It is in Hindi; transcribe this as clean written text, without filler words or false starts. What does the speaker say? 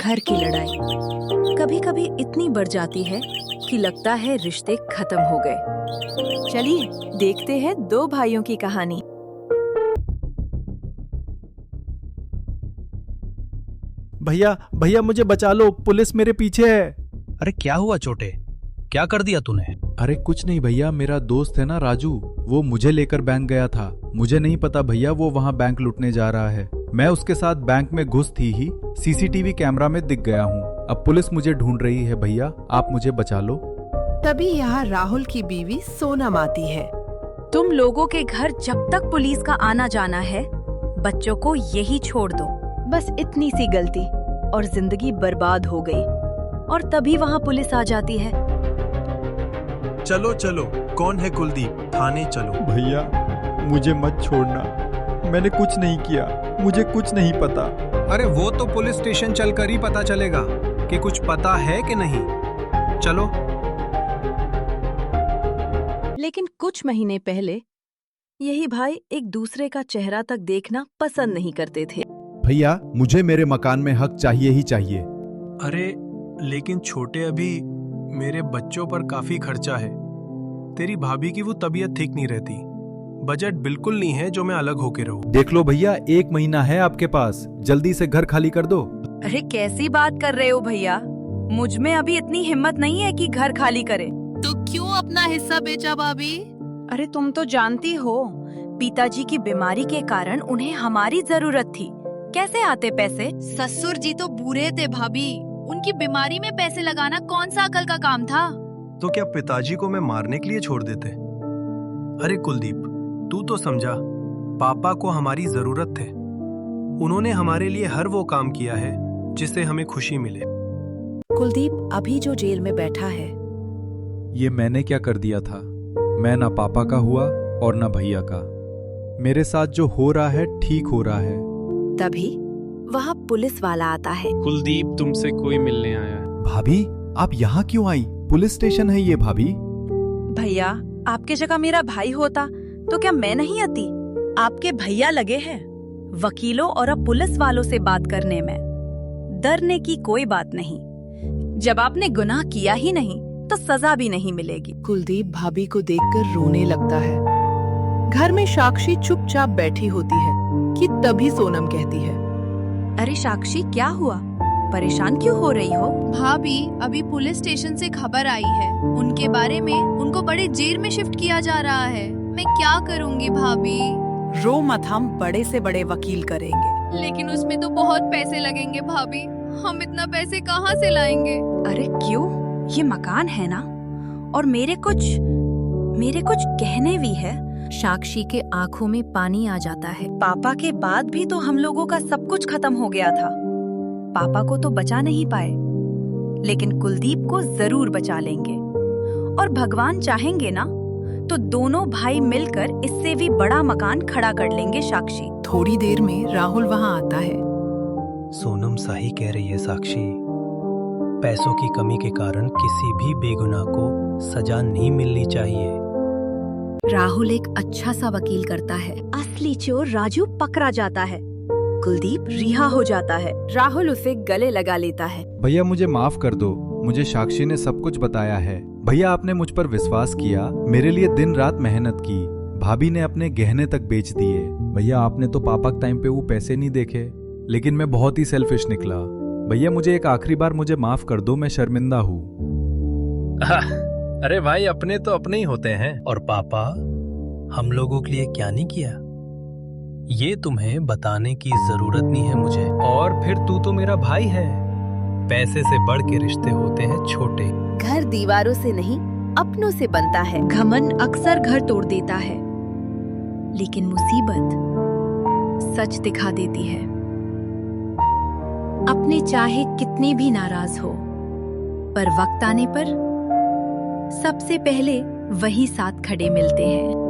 घर की लड़ाई कभी कभी इतनी बढ़ जाती है कि लगता है रिश्ते खत्म हो गए। चलिए देखते हैं दो भाइयों की कहानी। भैया भैया मुझे बचा लो, पुलिस मेरे पीछे है। अरे क्या हुआ छोटे, क्या कर दिया तूने? अरे कुछ नहीं भैया, मेरा दोस्त है ना राजू, वो मुझे लेकर बैंक गया था। मुझे नहीं पता भैया वो वहाँ बैंक लूटने जा रहा है। मैं उसके साथ बैंक में घुस थी ही सीसीटीवी कैमरा में दिख गया हूँ। अब पुलिस मुझे ढूंढ रही है भैया, आप मुझे बचा लो। तभी यहाँ राहुल की बीवी सोनम आती है। तुम लोगों के घर जब तक पुलिस का आना जाना है, बच्चों को यही छोड़ दो। बस इतनी सी गलती और जिंदगी बर्बाद हो गई। और तभी वहाँ पुलिस आ जाती है। चलो चलो, कौन है कुलदीप, थाने चलो। भैया मुझे मत छोड़ना, मैंने कुछ नहीं किया, मुझे कुछ नहीं पता। अरे वो तो पुलिस स्टेशन चलकर ही पता चलेगा कि कुछ पता है कि नहीं। चलो। लेकिन कुछ महीने पहले यही भाई एक दूसरे का चेहरा तक देखना पसंद नहीं करते थे। भैया मुझे मेरे मकान में हक चाहिए ही चाहिए। अरे लेकिन छोटे, अभी मेरे बच्चों पर काफी खर्चा है। तेरी भाभी की वो तबीयत ठीक नहीं रहती, बजट बिल्कुल नहीं है जो मैं अलग होके रहूं। देख लो भैया, 1 महीना है आपके पास, जल्दी से घर खाली कर दो। अरे कैसी बात कर रहे हो भैया, मुझ में अभी इतनी हिम्मत नहीं है कि घर खाली करे। तो क्यों अपना हिस्सा बेचा भाभी? अरे तुम तो जानती हो, पिताजी की बीमारी के कारण उन्हें हमारी जरूरत थी। कैसे आते पैसे? ससुर जी तो बुरे थे भाभी, उनकी बीमारी में पैसे लगाना कौन सा अकल का काम था? तो क्या पिताजी को मैं मारने के लिए छोड़ देते? अरे कुलदीप, तू तो समझा, पापा को हमारी जरूरत है। उन्होंने हमारे लिए हर वो काम किया है जिससे हमें खुशी मिले। कुलदीप अभी जो जेल में बैठा है। ये मैंने क्या कर दिया था? मैं ना पापा का हुआ और ना भैया का। मेरे साथ जो हो रहा है ठीक हो रहा है। तभी वहाँ पुलिस वाला आता है। कुलदीप तुमसे कोई मिलने आया है। भाभी आप यहाँ क्यों आई? पुलिस स्टेशन है ये भाभी। भैया आपके जगह मेरा भाई होता तो क्या मैं नहीं आती? आपके भैया लगे हैं वकीलों और अब पुलिस वालों से बात करने में। डरने की कोई बात नहीं, जब आपने गुनाह किया ही नहीं तो सजा भी नहीं मिलेगी। कुलदीप भाभी को देखकर रोने लगता है। घर में साक्षी चुपचाप बैठी होती है कि तभी सोनम कहती है, अरे साक्षी क्या हुआ, परेशान क्यों हो रही हो? भाभी अभी पुलिस स्टेशन से खबर आई है, उनके बारे में उनको बड़े जेल में शिफ्ट किया जा रहा है। मैं क्या करूँगी भाभी? रो मत, हम बड़े से बड़े वकील करेंगे। लेकिन उसमें तो बहुत पैसे लगेंगे भाभी, हम इतना पैसे कहाँ से लाएंगे? अरे क्यों, ये मकान है ना, और मेरे कुछ गहने भी है। साक्षी के आंखों में पानी आ जाता है। पापा के बाद भी तो हम लोगों का सब कुछ खत्म हो गया था। पापा को तो बचा नहीं पाए, लेकिन कुलदीप को जरूर बचा लेंगे। और भगवान चाहेंगे ना तो दोनों भाई मिलकर इससे भी बड़ा मकान खड़ा कर लेंगे। साक्षी। थोड़ी देर में राहुल वहाँ आता है। सोनम सही कह रही है साक्षी, पैसों की कमी के कारण किसी भी बेगुनाह को सजा नहीं मिलनी चाहिए। राहुल एक अच्छा सा वकील करता है। असली चोर राजू पकड़ा जाता है, कुलदीप रिहा हो जाता है। राहुल उसे गले लगा लेता है। भैया मुझे माफ कर दो, मुझे साक्षी ने सब कुछ बताया है। भैया आपने मुझ पर विश्वास किया, मेरे लिए दिन रात मेहनत की। भाभी ने अपने गहने तक बेच दिए। भैया आपने तो पापा के टाइम पे वो पैसे नहीं देखे, लेकिन मैं बहुत ही सेल्फिश निकला। भैया मुझे एक आखिरी बार मुझे माफ कर दो, मैं शर्मिंदा हूँ। अरे भाई अपने तो अपने ही होते हैं। और पापा हम लोगों के लिए क्या नहीं किया, ये तुम्हें बताने की जरूरत नहीं है मुझे। और फिर तू तो मेरा भाई है। पैसे से बढ़ के रिश्ते होते हैं छोटे। घर दीवारों से नहीं अपनों से बनता है। घमंड अक्सर घर तोड़ देता है, लेकिन मुसीबत सच दिखा देती है। अपने चाहे कितने भी नाराज हो, पर वक्त आने पर सबसे पहले वही साथ खड़े मिलते हैं।